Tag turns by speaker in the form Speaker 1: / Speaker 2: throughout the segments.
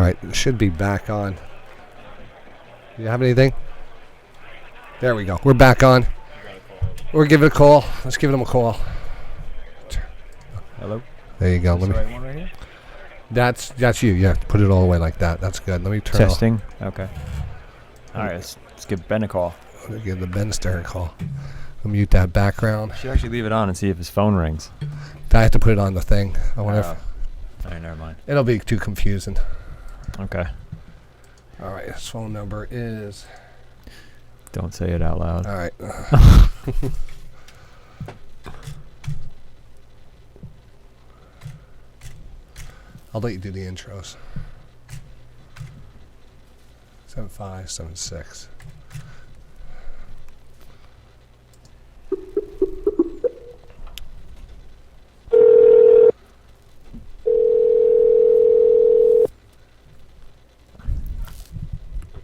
Speaker 1: All right, it should be back on. Do you have anything? There we go. We're back on. We'll give it a call. Let's give them a call.
Speaker 2: Hello?
Speaker 1: There you go.
Speaker 2: Is this the right one right here?
Speaker 1: That's you. Yeah, put it all the way like that. That's good. Let me turn
Speaker 2: Testing. Okay. All right, let's give Ben a call.
Speaker 1: I'm going to give the Ben Stern a call. I'll mute that background.
Speaker 2: You should actually leave it on and see if his phone rings.
Speaker 1: I have to put it on the thing. I wonder if
Speaker 2: all right, never mind.
Speaker 1: it'll be too confusing.
Speaker 2: Okay.
Speaker 1: All right, his phone number is...
Speaker 2: Don't say it out loud.
Speaker 1: All right. I'll let you do the intros. 7576.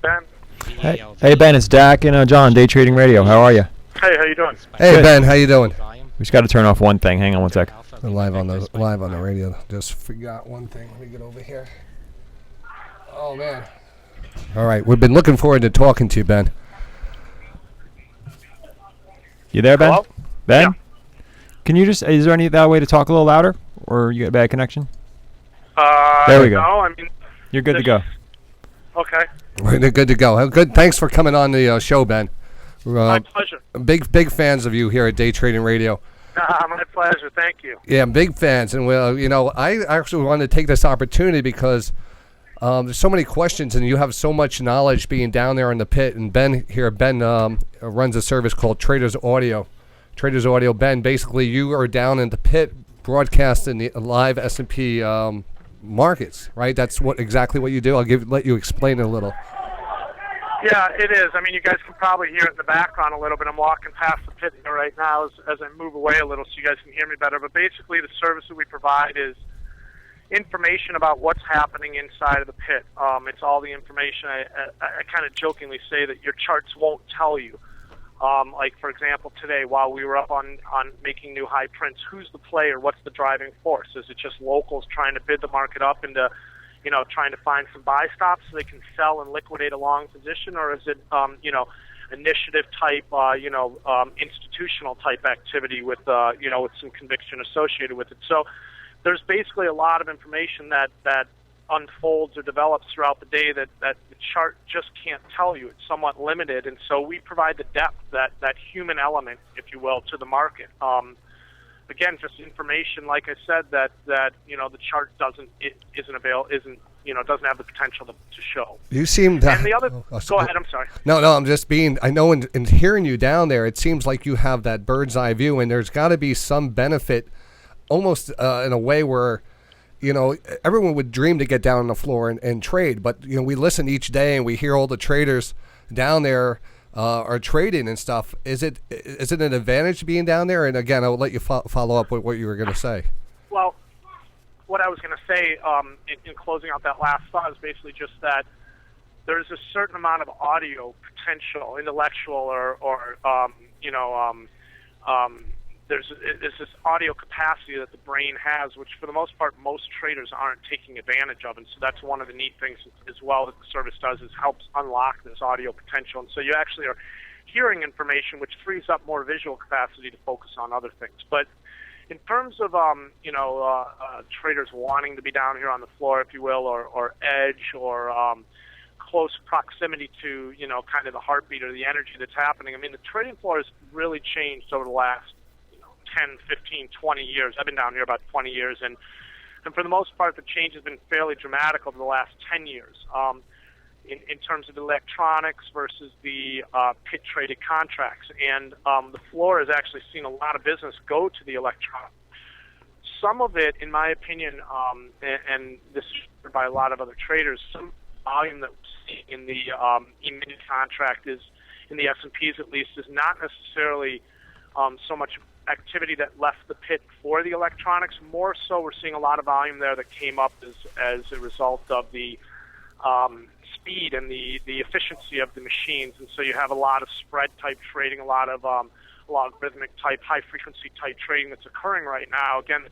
Speaker 3: Ben.
Speaker 2: Hey Ben, it's Dak and John, Day Trading Radio. How are you?
Speaker 3: Hey, how you doing?
Speaker 1: Hey
Speaker 2: Good.
Speaker 1: Ben, how you doing?
Speaker 2: We just got to turn off one thing. Hang on one sec.
Speaker 1: I'm live on the radio. Just forgot one thing. Let me get over here. Oh man. All right, we've been looking forward to talking to you, Ben.
Speaker 2: You there, Ben?
Speaker 3: Hello?
Speaker 2: Ben?
Speaker 3: Yeah.
Speaker 2: Can you just, is there any that way to talk a little louder? Or you got a bad connection? There we go.
Speaker 3: No, I mean...
Speaker 2: You're good to go.
Speaker 3: Okay.
Speaker 1: We're good to go. Good. Thanks for coming on the show, Ben.
Speaker 3: My pleasure.
Speaker 1: Big fans of you here at Day Trading Radio.
Speaker 3: My pleasure. Thank you.
Speaker 1: Yeah, I'm big fans, and well, I actually wanted to take this opportunity because there's so many questions, and you have so much knowledge being down there in the pit. And Ben runs a service called Traders Audio. Traders Audio. Ben, basically, you are down in the pit broadcasting the live S&P markets, right? That's exactly what you do. I'll let you explain it a little.
Speaker 3: Yeah, it is. I mean, you guys can probably hear it in the background a little bit. I'm walking past the pit here right now as I move away a little so you guys can hear me better. But basically, the service that we provide is information about what's happening inside of the pit. It's all the information. I kind of jokingly say that your charts won't tell you. Like, for example, today, while we were up on making new high prints, who's the player? What's the driving force? Is it just locals trying to bid the market up into, trying to find some buy stops so they can sell and liquidate a long position? Or is it, initiative type, institutional type activity with some conviction associated with it? So there's basically a lot of information that unfolds or develops throughout the day that the chart just can't tell you. It's somewhat limited, and so we provide the depth, that human element, if you will, to the market. Again, just information, like I said, that the chart doesn't have the potential to show.
Speaker 1: You seem to...
Speaker 3: And the other... Go ahead, I'm sorry.
Speaker 1: No, I'm just being... I know in hearing you down there, it seems like you have that bird's eye view, and there's got to be some benefit almost in a way where, everyone would dream to get down on the floor and trade, but, we listen each day and we hear all the traders down there are trading and stuff. Is it an advantage being down there? And again, I'll let you follow up with what you were going to say.
Speaker 3: Well, what I was going to say in closing out that last thought is basically just that there's a certain amount of audio potential, intellectual or there's this audio capacity that the brain has, which for the most part most traders aren't taking advantage of, and so that's one of the neat things as well that the service does, is helps unlock this audio potential. And so you actually are hearing information which frees up more visual capacity to focus on other things. But in terms of traders wanting to be down here on the floor, if you will, or edge or close proximity to kind of the heartbeat or the energy that's happening, I mean, the trading floor has really changed over the last 10, 15, 20 years. I've been down here about 20 years, and for the most part, the change has been fairly dramatic over the last 10 years in terms of electronics versus the pit-traded contracts. And the floor has actually seen a lot of business go to the electronic. Some of it, in my opinion, and this is shared by a lot of other traders, some volume that we see in the E-mini contract is, in the S&Ps at least, is not necessarily so much activity that left the pit for the electronics. More so, we're seeing a lot of volume there that came up as a result of the speed and the efficiency of the machines. And so you have a lot of spread type trading, a lot of logarithmic type, high frequency type trading that's occurring right now. Again,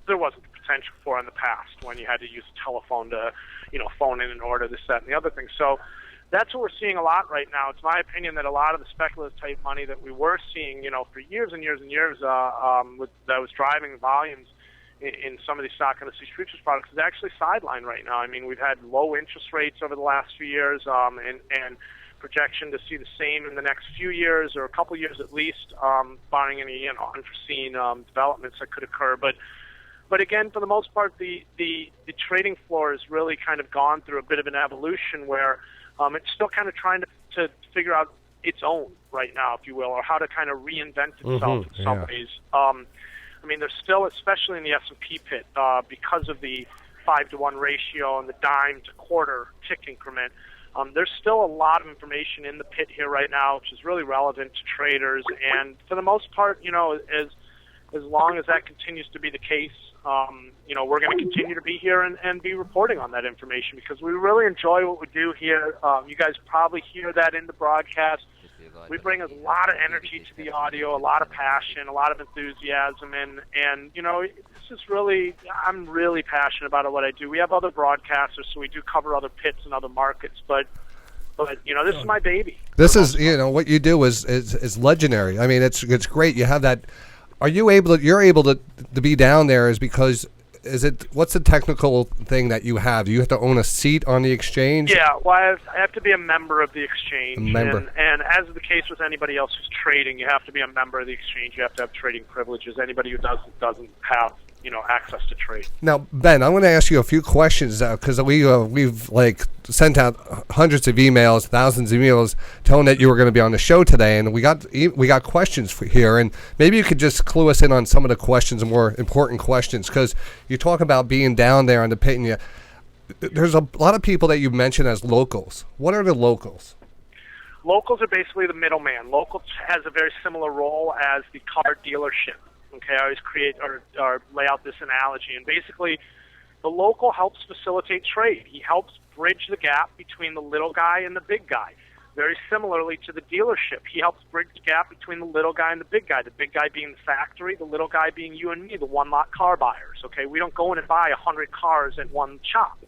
Speaker 3: there wasn't the essential for in the past when you had to use a telephone to, phone in and order this, that, and the other thing. So that's what we're seeing a lot right now. It's my opinion that a lot of the speculative type money that we were seeing, for years and years and years, that was driving the volumes in some of these stock indices futures products is actually sidelined right now. I mean, we've had low interest rates over the last few years, and projection to see the same in the next few years or a couple years at least, barring any unforeseen developments that could occur. But again, for the most part, the trading floor has really kind of gone through a bit of an evolution where it's still kind of trying to figure out its own right now, if you will, or how to kind of reinvent itself in some ways. I mean, there's still, especially in the S&P pit, because of the 5-to-1 ratio and the dime to quarter tick increment, there's still a lot of information in the pit here right now, which is really relevant to traders. And for the most part, as long as that continues to be the case, we're going to continue to be here and be reporting on that information because we really enjoy what we do here. You guys probably hear that in the broadcast. We bring a lot of energy to the audio, a lot of passion, a lot of enthusiasm, and this is really, I'm really passionate about what I do. We have other broadcasters, so we do cover other pits and other markets, but this is my baby.
Speaker 1: This is, what you do is legendary. I mean, it's great. You have that. Are you able to? You're able to be down there is because. What's the technical thing that you have? Do you have to own a seat on the exchange?
Speaker 3: Yeah, well, I have to be a member of the exchange.
Speaker 1: A member.
Speaker 3: And as is the case with anybody else who's trading, you have to be a member of the exchange. You have to have trading privileges. Anybody who doesn't have access to trade.
Speaker 1: Now, Ben, I'm going to ask you a few questions because we've sent out hundreds of emails, thousands of emails telling that you were going to be on the show today, and we got questions here, and maybe you could just clue us in on some of the questions, more important questions, because you talk about being down there on the pit, and there's a lot of people that you mentioned as locals. What are the locals?
Speaker 3: Locals are basically the middleman. Locals has a very similar role as the car dealership. Okay, I always create or lay out this analogy, and basically the local helps facilitate trade. He helps bridge the gap between the little guy and the big guy. Very similarly to the dealership, he helps bridge the gap between the little guy and the big guy being the factory, the little guy being you and me, the one-lot car buyers. Okay, we don't go in and buy 100 cars at one shop.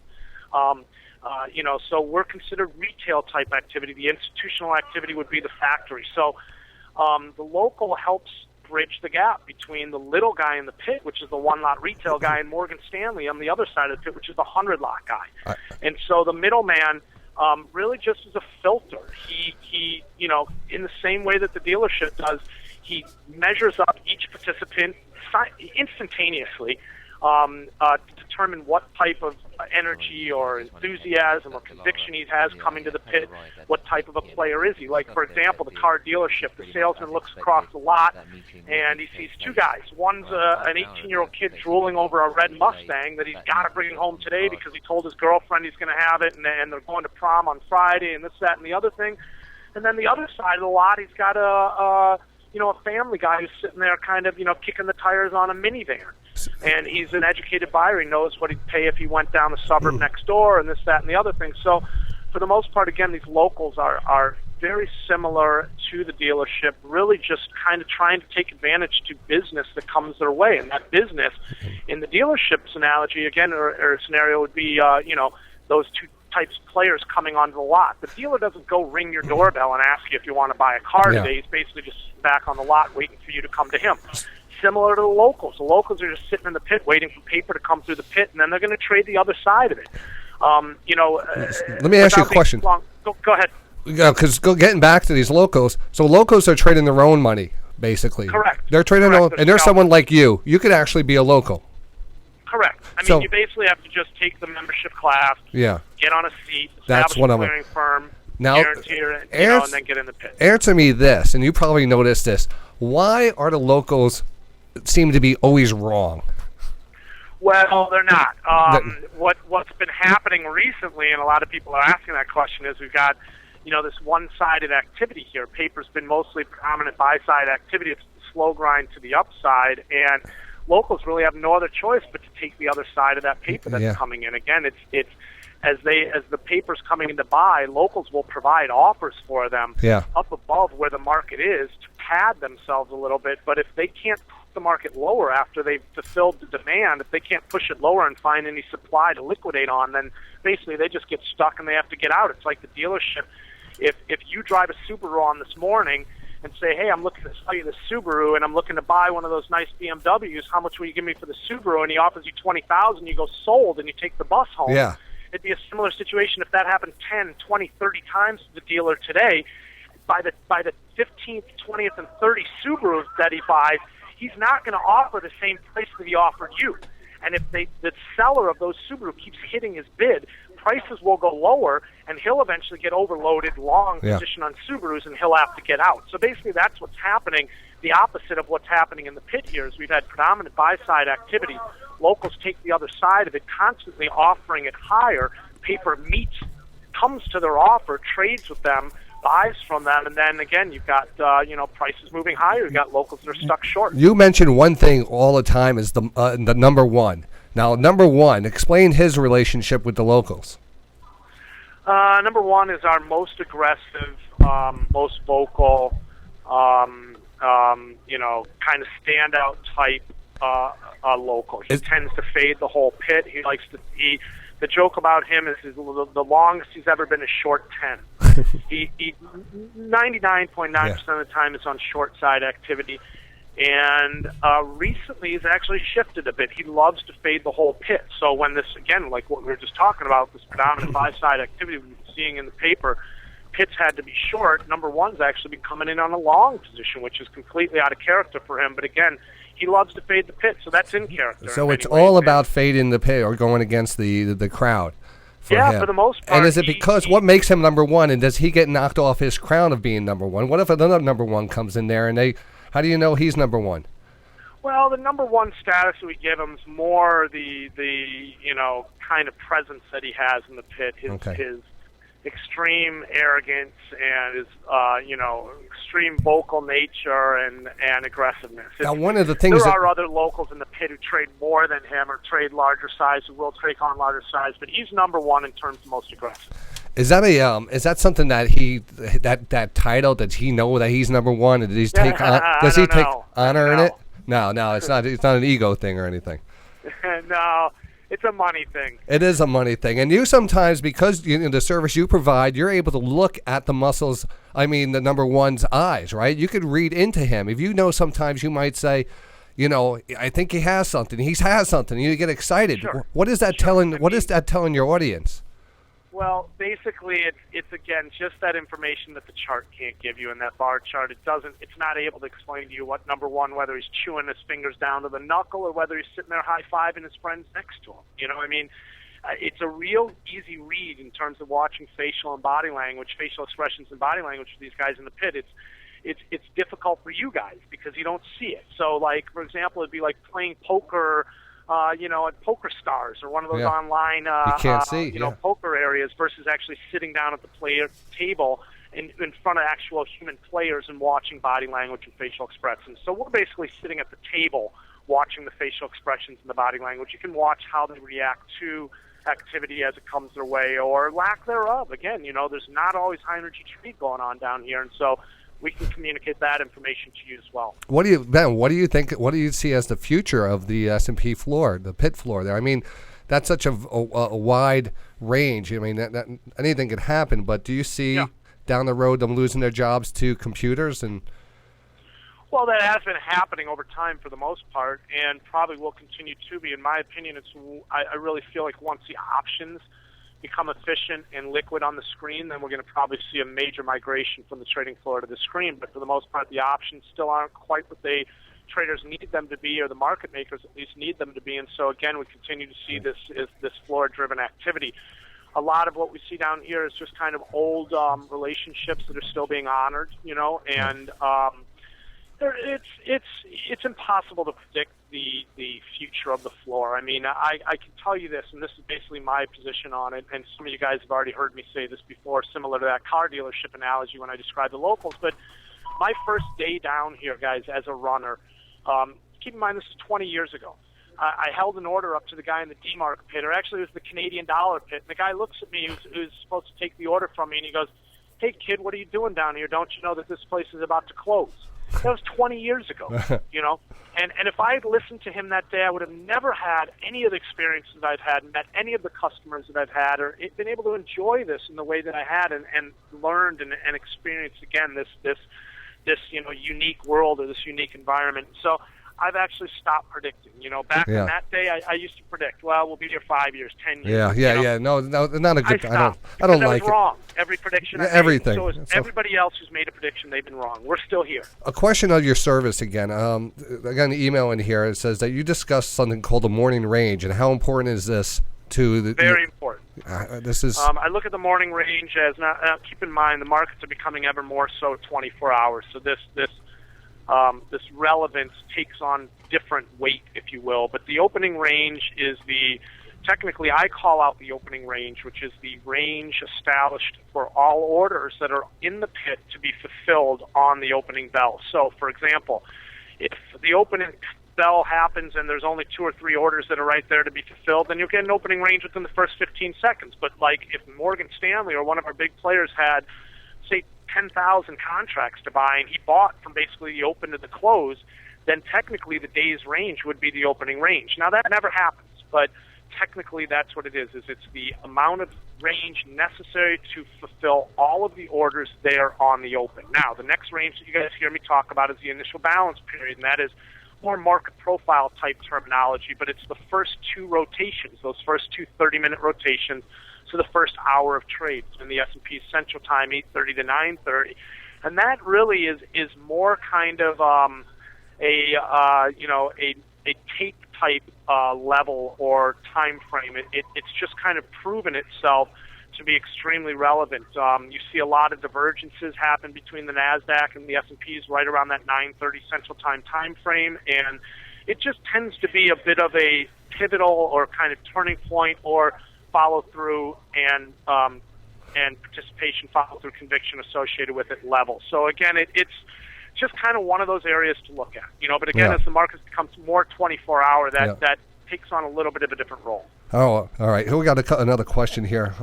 Speaker 3: So we're considered retail-type activity. The institutional activity would be the factory. So the local helps bridge the gap between the little guy in the pit, which is the one-lot retail guy, and Morgan Stanley on the other side of the pit, which is the 100-lot guy. And so the middleman really just is a filter. He in the same way that the dealership does, he measures up each participant instantaneously to determine what type of energy or enthusiasm or conviction he has coming to the pit, what type of a player is he. Like, for example, the car dealership, the salesman looks across the lot and he sees two guys. One's an 18-year-old kid drooling over a red Mustang that he's got to bring home today because he told his girlfriend he's going to have it, and they're going to prom on Friday, and this, that, and the other thing. And then the other side of the lot, he's got a family guy who's sitting there kind of, kicking the tires on a minivan. And he's an educated buyer. He knows what he'd pay if he went down the suburb next door and this, that, and the other thing. So for the most part, again, these locals are very similar to the dealership, really just kind of trying to take advantage to business that comes their way. And that business, in the dealership's analogy, again, or scenario would be, those two types of players coming onto the lot. The dealer doesn't go ring your doorbell and ask you if you want to buy a car today. He's basically just back on the lot waiting for you to come to him. Similar to the locals. The locals are just sitting in the pit waiting for paper to come through the pit, and then they're going to trade the other side of it.
Speaker 1: Let me ask you a question.
Speaker 3: Go ahead.
Speaker 1: Because getting back to these locals, so locals are trading their own money, basically.
Speaker 3: Correct.
Speaker 1: They're trading their own, and there's someone like you. You could actually be a local.
Speaker 3: Correct. I mean, you basically have to just take the membership class, get on a seat, establish a clearing firm, guarantee it, and then get in the pit. Answer
Speaker 1: me this, and you probably noticed this. Why are the locals seem to be always wrong?
Speaker 3: Well, they're not. What's been happening recently, and a lot of people are asking that question, is we've got this one-sided activity here. Paper's been mostly predominant buy-side activity. It's slow grind to the upside, and locals really have no other choice but to take the other side of that paper that's coming in. Again, it's as the paper's coming in to buy, locals will provide offers for them up above where the market is to pad themselves a little bit. But if they can't the market lower after they've fulfilled the demand, if they can't push it lower and find any supply to liquidate on, then basically they just get stuck and they have to get out. It's like the dealership. If you drive a Subaru on this morning and say, hey, I'm looking to sell you the Subaru and I'm looking to buy one of those nice BMWs, how much will you give me for the Subaru? And he offers you $20,000, you go sold, and you take the bus home.
Speaker 1: Yeah.
Speaker 3: It'd be a similar situation if that happened 10, 20, 30 times to the dealer today. By the 15th, 20th, and 30 Subarus that he buys, he's not going to offer the same price that he offered you. And if the seller of those Subaru keeps hitting his bid, prices will go lower, and he'll eventually get overloaded long position on Subarus, and he'll have to get out. So basically that's what's happening. The opposite of what's happening in the pit here is we've had predominant buy-side activity. Locals take the other side of it, constantly offering it higher. Paper meets, comes to their offer, trades with them, buys from them, and then again you've got prices moving higher. You've got locals that are stuck short.
Speaker 1: You mentioned one thing all the time is the number one. Now, number one, explain his relationship with the locals.
Speaker 3: Number one is our most aggressive, most vocal, kind of standout type local. He tends to fade the whole pit. He likes to. The joke about him is the longest he's ever been is short 10. he 99.9% of the time is on short side activity, and recently he's actually shifted a bit. He loves to fade the whole pit. So when this, again, like what we were just talking about, this predominant buy side activity we've been seeing in the paper, pits had to be short. Number one's actually been coming in on a long position, which is completely out of character for him. But again, he loves to fade the pit, so that's in character.
Speaker 1: So it's all about fading the pit or going against the crowd. For him.
Speaker 3: For the most part.
Speaker 1: And is it because what makes him number one, and does he get knocked off his crown of being number one? What if another number one comes in there, and how do you know he's number one?
Speaker 3: Well, the number one status that we give him is more the kind of presence that he has in the pit, his extreme arrogance and his extreme vocal nature and aggressiveness.
Speaker 1: Now, one of the things
Speaker 3: there are other locals in the pit who trade more than him or trade larger size, who will take on larger size, but he's number one in terms of most aggressive.
Speaker 1: Is that something that that title, does he know that he's number one, and does he take honor in it? No, it's not an ego thing or anything.
Speaker 3: No. It's a money thing.
Speaker 1: It is a money thing. And you sometimes, because the service you provide, you're able to look at the the number one's eyes, right? You could read into him. If you know, sometimes you might say, I think he has something. He has something. You get excited.
Speaker 3: Sure.
Speaker 1: What is that telling? What is that telling your audience?
Speaker 3: Well, basically, it's again just that information that the chart can't give you in that bar chart. It's not able to explain to you what number one, whether he's chewing his fingers down to the knuckle or whether he's sitting there high-fiving his friends next to him. It's a real easy read in terms of watching facial expressions and body language for these guys in the pit. It's difficult for you guys because you don't see it. So, like, for example, it'd be like playing poker at Poker Stars or one of those online
Speaker 1: you can't see,
Speaker 3: poker areas versus actually sitting down at the player table in front of actual human players and watching body language and facial expressions. So we're basically sitting at the table watching the facial expressions and the body language. You can watch how they react to activity as it comes their way or lack thereof. Again, there's not always high energy trade going on down here, and so we can communicate that information to you as well.
Speaker 1: Ben, what do you think? What do you see as the future of the S&P floor, the pit floor there? I mean, that's such a wide range. I mean, that anything could happen. But do you see down the road them losing their jobs to computers?
Speaker 3: Well, that has been happening over time for the most part, and probably will continue to be. In my opinion, I really feel like once the options become efficient and liquid on the screen, then we're going to probably see a major migration from the trading floor to the screen. But for the most part, the options still aren't quite what traders need them to be, or the market makers at least need them to be. And so again, we continue to see this floor-driven activity. A lot of what we see down here is just kind of old relationships that are still being honored, and it's impossible to predict the future of the floor. I mean, I can tell you this, and this is basically my position on it, and some of you guys have already heard me say this before, similar to that car dealership analogy when I described the locals, but my first day down here, guys, as a runner, keep in mind this is 20 years ago. I held an order up to the guy in the D-Mark pit, or actually it was the Canadian dollar pit, and the guy looks at me who's supposed to take the order from me, and he goes, "Hey, kid, what are you doing down here? Don't you know that this place is about to close?" That was 20 years ago, you know. And if I had listened to him that day, I would have never had any of the experiences I've had, met any of the customers that I've had, or been able to enjoy this in the way that I had, and learned and experienced again this you know, unique world or this unique environment. So I've actually stopped predicting. You know, back in that day, I used to predict, well, we'll be here 5 years, 10 years.
Speaker 1: Yeah. No, not a good. I don't like it.
Speaker 3: Wrong. Every prediction I made.
Speaker 1: Everything.
Speaker 3: So is everybody else who's made a prediction, they've been wrong. We're still here.
Speaker 1: A question on your service again. I got an email in here. It says that you discussed something called the morning range, and how important is this to the?
Speaker 3: Very important.
Speaker 1: This is.
Speaker 3: I look at the morning range as keep in mind the markets are becoming ever more so 24 hours. So this relevance takes on different weight, if you will. But the opening range is technically I call out the opening range, which is the range established for all orders that are in the pit to be fulfilled on the opening bell. So, for example, if the opening bell happens and there's only 2 or 3 orders that are right there to be fulfilled, then you'll get an opening range within the first 15 seconds. But like if Morgan Stanley or one of our big players had, say, 10,000 contracts to buy, and he bought from basically the open to the close, then technically the day's range would be the opening range. Now, that never happens, but technically that's what it is it's the amount of range necessary to fulfill all of the orders there on the open. Now, the next range that you guys hear me talk about is the initial balance period, and that is more market profile type terminology, but it's the first 2 rotations, those first 2 30-minute rotations, so the first hour of trade in the S&P Central Time, 8:30 to 9:30, and that really is more kind of a tape type level or time frame. It's just kind of proven itself to be extremely relevant. You see a lot of divergences happen between the NASDAQ and the S&Ps right around that 9:30 Central Time frame, and it just tends to be a bit of a pivotal or kind of turning point or follow through and participation, follow through, conviction associated with it level. So again, it's just kind of one of those areas to look at, you know. But again, as the market becomes more 24-hour, that takes on a little bit of a different role.
Speaker 1: Oh, all right. Here we got another question here.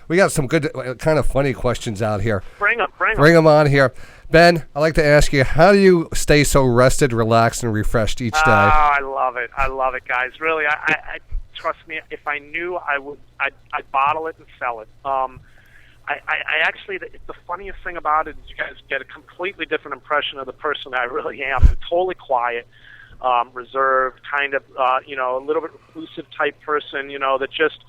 Speaker 1: We got some good, kind of funny questions out here.
Speaker 3: Bring them
Speaker 1: on here. Ben, I'd like to ask you, how do you stay so rested, relaxed, and refreshed each day?
Speaker 3: Oh, I love it, guys. Really, I trust me. If I knew, I'd bottle it and sell it. I actually, the funniest thing about it is you guys get a completely different impression of the person I really am. I'm totally quiet, reserved, kind of, a little bit reclusive type person, that just,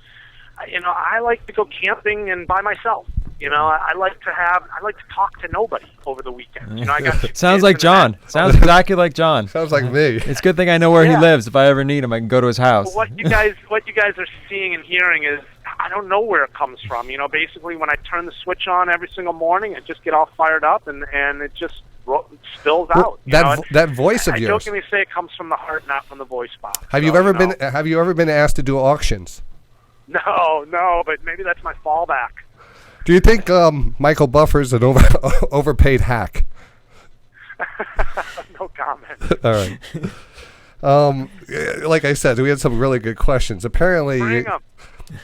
Speaker 3: I like to go camping and by myself. I like to talk to nobody over the weekend. I got
Speaker 2: sounds like John. Sounds exactly like John.
Speaker 1: Sounds like me.
Speaker 2: It's a good thing I know where he lives. If I ever need him, I can go to his house.
Speaker 3: Well, what you guys are seeing and hearing is, I don't know where it comes from. Basically when I turn the switch on every single morning, I just get all fired up and it just spills out.
Speaker 1: That voice of yours.
Speaker 3: I jokingly say it comes from the heart, not from the voice box.
Speaker 1: Have you ever been asked to do auctions?
Speaker 3: No, but maybe that's my fallback.
Speaker 1: Do you think Michael Buffer's an overpaid hack?
Speaker 3: No comment.
Speaker 1: All right. Like I said, we had some really good questions. Apparently,
Speaker 3: bring them.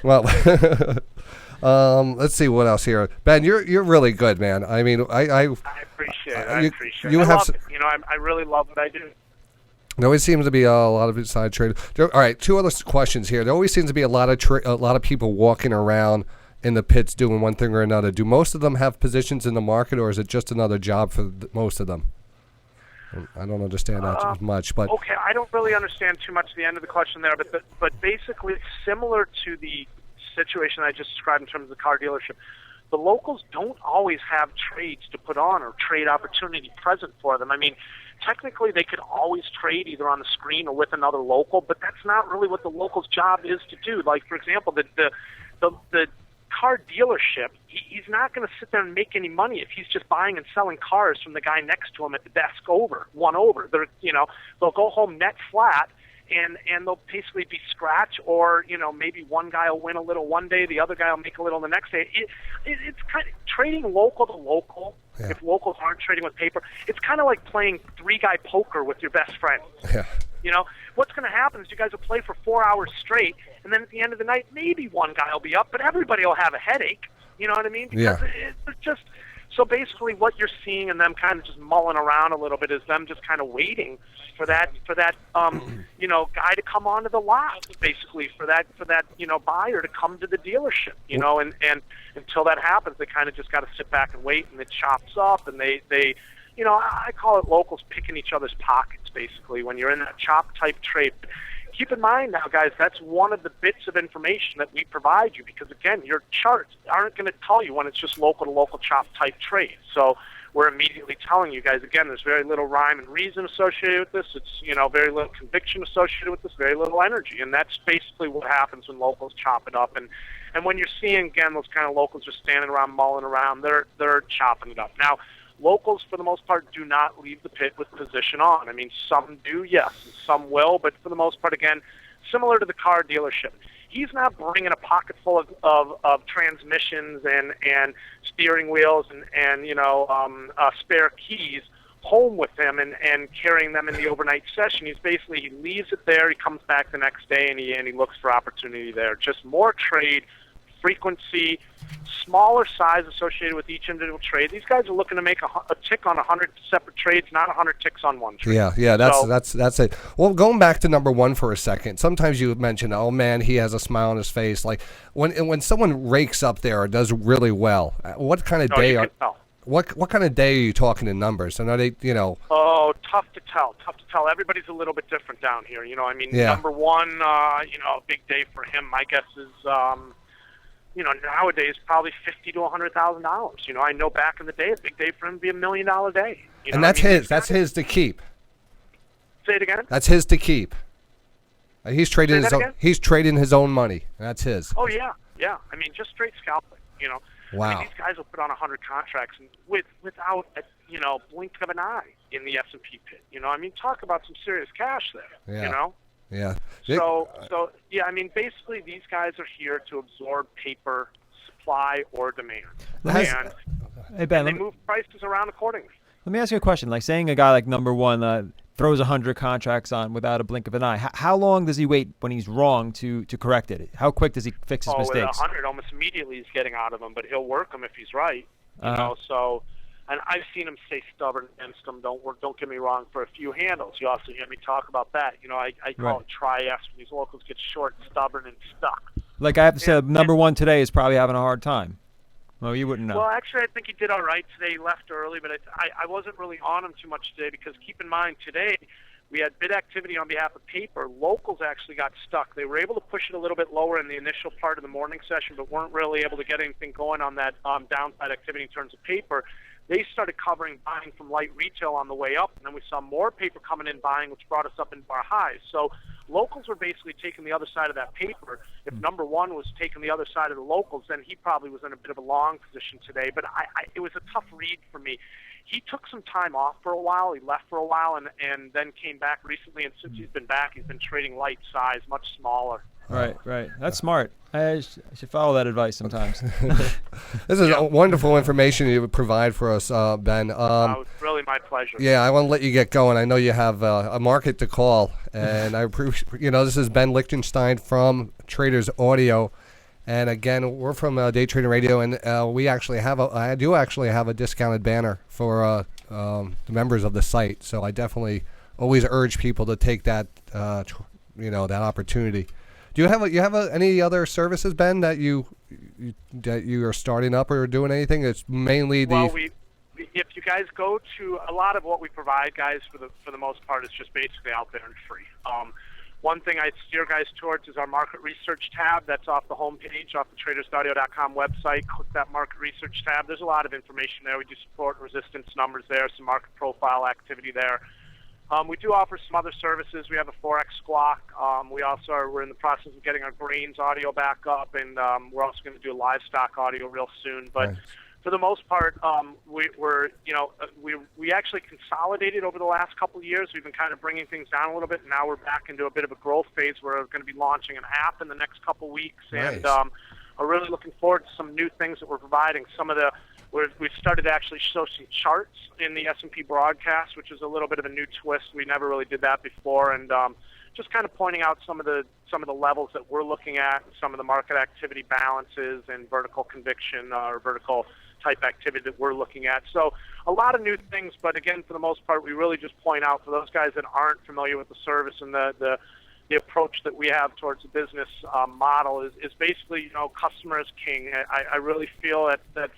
Speaker 1: Well, let's see what else here. Ben, you're really good, man. I mean, I
Speaker 3: appreciate it. I appreciate it.
Speaker 1: You have
Speaker 3: I really love what I do.
Speaker 1: There always seems to be a lot of inside trade. All right, 2 other questions here. There always seems to be a lot of people walking around in the pits doing one thing or another. Do most of them have positions in the market, or is it just another job for most of them? I don't understand that as much, but
Speaker 3: okay, I don't really understand too much the end of the question there, but basically similar to the situation I just described in terms of the car dealership, the locals don't always have trades to put on or trade opportunity present for them. I mean, technically they could always trade either on the screen or with another local, but that's not really what the local's job is to do. Like, for example, the car dealership, he's not going to sit there and make any money if he's just buying and selling cars from the guy next to him at the desk one over. They'll go home net flat, and they'll basically be scratch, or maybe one guy will win a little one day, the other guy will make a little the next day. It's kind of trading local to local. Yeah. If locals aren't trading with paper, it's kind of like playing 3-guy poker with your best friend.
Speaker 1: Yeah.
Speaker 3: What's going to happen is you guys will play for 4 hours straight, and then at the end of the night, maybe one guy will be up, but everybody will have a headache. You know what I mean? Because So basically what you're seeing and them kind of just mulling around a little bit is them just kind of waiting for that guy to come onto the lot, basically for that buyer to come to the dealership, and until that happens, they kind of just got to sit back and wait, and it chops up, and they I call it locals picking each other's pockets, basically, when you're in that chop type trade. Keep in mind now, guys, that's one of the bits of information that we provide you, because again, your charts aren't going to tell you when it's just local to local chop type trade. So we're immediately telling you guys, again, there's very little rhyme and reason associated with this. It's, very little conviction associated with this, very little energy. And that's basically what happens when locals chop it up. And when you're seeing, again, those kind of locals just standing around, mulling around, they're chopping it up. Now, locals, for the most part, do not leave the pit with position on. I mean, some do, yes, and some will, but for the most part, again, similar to the car dealership, he's not bringing a pocket full of transmissions and steering wheels and spare keys home with him and carrying them in the overnight session. He leaves it there, he comes back the next day, and he looks for opportunity there. Just more trade, frequency, smaller size associated with each individual trade. These guys are looking to make a tick on 100 separate trades, not 100 ticks on one trade.
Speaker 1: Yeah, that's it. Well, going back to number one for a second, sometimes you mention, oh man, he has a smile on his face. Like when someone rakes up there or does really well, what kind of day what kind of day are you talking in numbers? And are they,
Speaker 3: Oh, tough to tell. Everybody's a little bit different down here. Number one, a big day for him, my guess is, nowadays probably $50,000 to $100,000. I know back in the day, a big day for him would be $1 million day.
Speaker 1: And that's his. That's his to keep.
Speaker 3: Say it again.
Speaker 1: That's his to keep. He's trading his own. He's trading his own money. That's his.
Speaker 3: Oh yeah. I mean, just straight scalping.
Speaker 1: Wow.
Speaker 3: I mean, these guys will put on 100 contracts without a blink of an eye in the S&P pit. I mean, talk about some serious cash there.
Speaker 1: Yeah. Yeah.
Speaker 3: So yeah, I mean, basically these guys are here to absorb paper supply or demand,
Speaker 2: hey Ben,
Speaker 3: they move prices around accordingly.
Speaker 2: Let me ask you a question. Like saying a guy like number one throws 100 contracts on without a blink of an eye. How long does he wait when he's wrong to correct it? How quick does he fix his mistakes?
Speaker 3: With 100, almost immediately he's getting out of them, but he'll work them if he's right. So. And I've seen him stay stubborn against them. Don't get me wrong, for a few handles. You also hear me talk about that. I call it tri-S when these locals get short, stubborn, and stuck.
Speaker 2: Like I have to say, number one today is probably having a hard time. Well, you wouldn't know.
Speaker 3: Well, actually, I think he did all right today. He left early, but I wasn't really on him too much today because keep in mind, today we had bid activity on behalf of paper. Locals actually got stuck. They were able to push it a little bit lower in the initial part of the morning session, but weren't really able to get anything going on that downside activity in terms of paper. They started covering buying from light retail on the way up, and then we saw more paper coming in buying, which brought us up into our highs. So locals were basically taking the other side of that paper. If number one was taking the other side of the locals, then he probably was in a bit of a long position today. But it was a tough read for me. He took some time off for a while. He left for a while and then came back recently. And since he's been back, he's been trading light size, much smaller.
Speaker 2: Right. That's smart. I should follow that advice sometimes.
Speaker 1: This is wonderful information you would provide for us, Ben.
Speaker 3: It's really my pleasure.
Speaker 1: Yeah, I want to let you get going. I know you have a market to call, and I appreciate. This is Ben Lichtenstein from Traders Audio, and again, we're from Day Trading Radio, and I do actually have a discounted banner for the members of the site. So I definitely always urge people to take that that opportunity. Do you have any other services, Ben, that you are starting up or doing anything? It's mainly
Speaker 3: if you guys go to a lot of what we provide, guys, for the most part, is just basically out there and free. One thing I'd steer guys towards is our market research tab. That's off the homepage, off the tradersaudio.com website. Click that market research tab. There's a lot of information there. We do support resistance numbers there, some market profile activity there. We do offer some other services. We have a Forex Squawk. We're in the process of getting our grains audio back up, and we're also going to do livestock audio real soon. But nice. For the most part, we actually consolidated over the last couple of years. We've been kind of bringing things down a little bit, and now we're back into a bit of a growth phase. We're going to be launching an app in the next couple of weeks, nice. And are really looking forward to some new things that we're providing. We've started to actually show some charts in the S&P broadcast, which is a little bit of a new twist. We never really did that before, and just kind of pointing out some of the levels that we're looking at, some of the market activity balances and vertical conviction or vertical type activity that we're looking at. So a lot of new things, but again, for the most part, we really just point out for those guys that aren't familiar with the service and the approach that we have towards the business model is basically, customer is king. I really feel that that's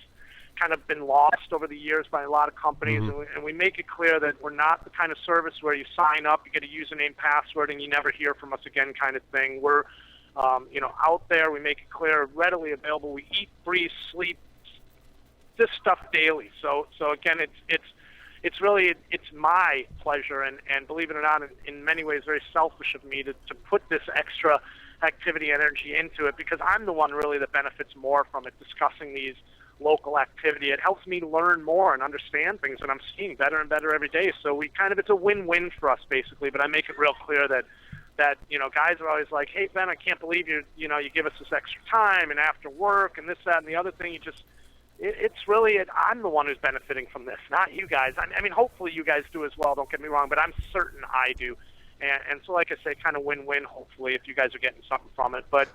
Speaker 3: kind of been lost over the years by a lot of companies, and we make it clear that we're not the kind of service where you sign up, you get a username, password, and you never hear from us again kind of thing. We're, out there. We make it clear, readily available. We eat, breathe, sleep this stuff daily. So again, it's really my pleasure, and believe it or not, in many ways, very selfish of me to put this extra activity energy into it, because I'm the one really that benefits more from it, discussing these local activity. It helps me learn more and understand things, and I'm seeing better and better every day. So it's a win-win for us basically, but I make it real clear that guys are always like, hey Ben, I can't believe you give us this extra time and after work and this, that, and the other thing. It's really I'm the one who's benefiting from this, not you guys. I mean, hopefully you guys do as well, don't get me wrong, but I'm certain I do. And so like I say, kind of win-win hopefully if you guys are getting something from it. But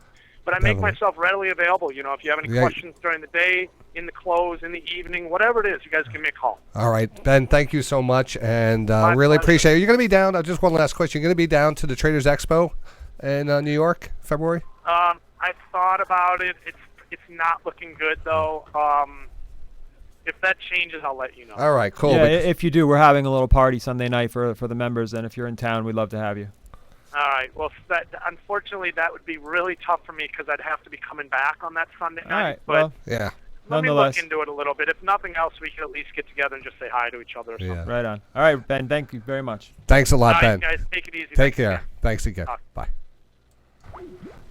Speaker 3: I make myself readily available. If you have any questions during the day, in the close, in the evening, whatever it is, you guys give me a call.
Speaker 1: All right, Ben, thank you so much, and really appreciate it. You're going to be down, just one last question, you're going to be down to the Traders Expo in New York, February?
Speaker 3: I thought about it. It's not looking good, though. If that changes, I'll let you know.
Speaker 1: All right, cool.
Speaker 2: Yeah, if you do, we're having a little party Sunday night for the members, and if you're in town, we'd love to have you.
Speaker 3: All right. Well, unfortunately, that would be really tough for me because I'd have to be coming back on that Sunday night.
Speaker 2: All right.
Speaker 3: But
Speaker 2: well,
Speaker 1: yeah.
Speaker 3: Let me look into it a little bit. If nothing else, we can at least get together and just say hi to each other or something.
Speaker 2: Right on. All right, Ben, thank you very much.
Speaker 1: Thanks a lot, Ben.
Speaker 3: All right, guys, take it easy.
Speaker 1: Take care. Thanks again. Bye.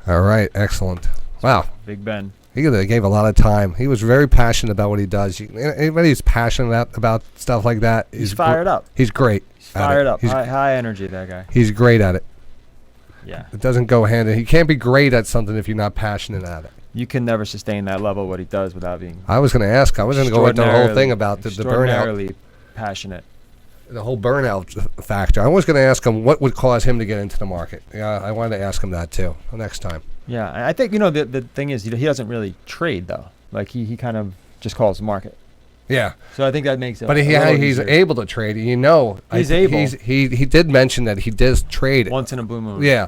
Speaker 1: All right, excellent. Wow.
Speaker 2: Big Ben.
Speaker 1: He gave a lot of time. He was very passionate about what he does. Anybody who's passionate about stuff like that,
Speaker 2: he's fired up.
Speaker 1: He's great.
Speaker 2: He's fired up. High energy, that guy.
Speaker 1: He's great at it.
Speaker 2: Yeah.
Speaker 1: It doesn't go hand in. He can't be great at something if you're not passionate at it.
Speaker 2: You can never sustain that level of what he does without being.
Speaker 1: I was going to ask. I was going to go into the whole thing about the burnout.
Speaker 2: Extraordinarily passionate.
Speaker 1: The whole burnout factor. I was going to ask him what would cause him to get into the market. Yeah, I wanted to ask him that too next time.
Speaker 2: Yeah, I think the thing is he doesn't really trade though. Like he kind of just calls the market.
Speaker 1: Yeah.
Speaker 2: So I think that makes it.
Speaker 1: But he's able to trade.
Speaker 2: He's able.
Speaker 1: He did mention that he does trade
Speaker 2: once in a blue moon.
Speaker 1: Yeah.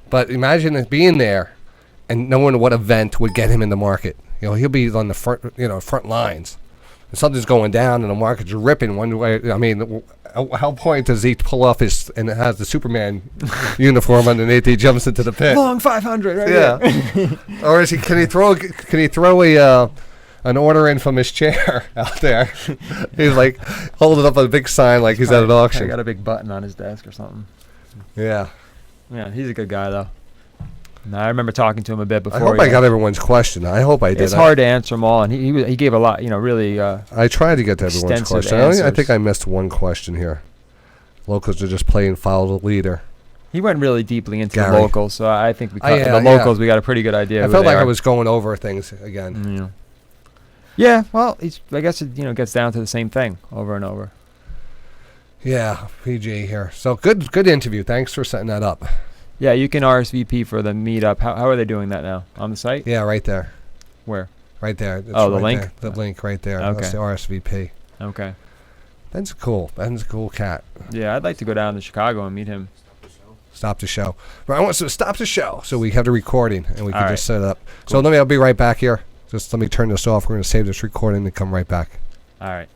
Speaker 1: But imagine it being there and knowing what event would get him in the market. He'll be on the front lines. And something's going down and the market's ripping one way. I mean, at how point does he pull off and it has the Superman uniform underneath? He jumps into the pit.
Speaker 2: Long 500, right?
Speaker 1: Yeah. Or can he throw an order in from his chair out there? He's like holding up a big sign like he's at an auction.
Speaker 2: Got a big button on his desk or something.
Speaker 1: Yeah.
Speaker 2: Yeah, he's a good guy though. No, I remember talking to him a bit before.
Speaker 1: I hope I got everyone's question. I hope I did.
Speaker 2: It's hard to answer them all, and he gave a lot. Really.
Speaker 1: I tried to get to everyone's question. I think I missed one question here. Locals are just playing follow the leader.
Speaker 2: He went really deeply into the locals, so I think we got a pretty good idea.
Speaker 1: I felt like I was going over things again.
Speaker 2: Yeah. Well, I guess it gets down to the same thing over and over.
Speaker 1: Yeah, PG here. So good interview. Thanks for setting that up.
Speaker 2: Yeah, you can RSVP for the meetup. How are they doing that now? On the site?
Speaker 1: Yeah, right there.
Speaker 2: Where?
Speaker 1: Right there.
Speaker 2: The
Speaker 1: right
Speaker 2: link?
Speaker 1: There. The link right there.
Speaker 2: Okay.
Speaker 1: That's the RSVP.
Speaker 2: Okay.
Speaker 1: Ben's cool. Ben's a cool cat.
Speaker 2: Yeah, I'd like to go down to Chicago and meet him.
Speaker 1: Stop the show. But I want to stop the show so we have the recording and we can just set it up.
Speaker 2: Cool.
Speaker 1: So I'll be right back here. Just let me turn this off. We're going to save this recording and come right back.
Speaker 2: All right.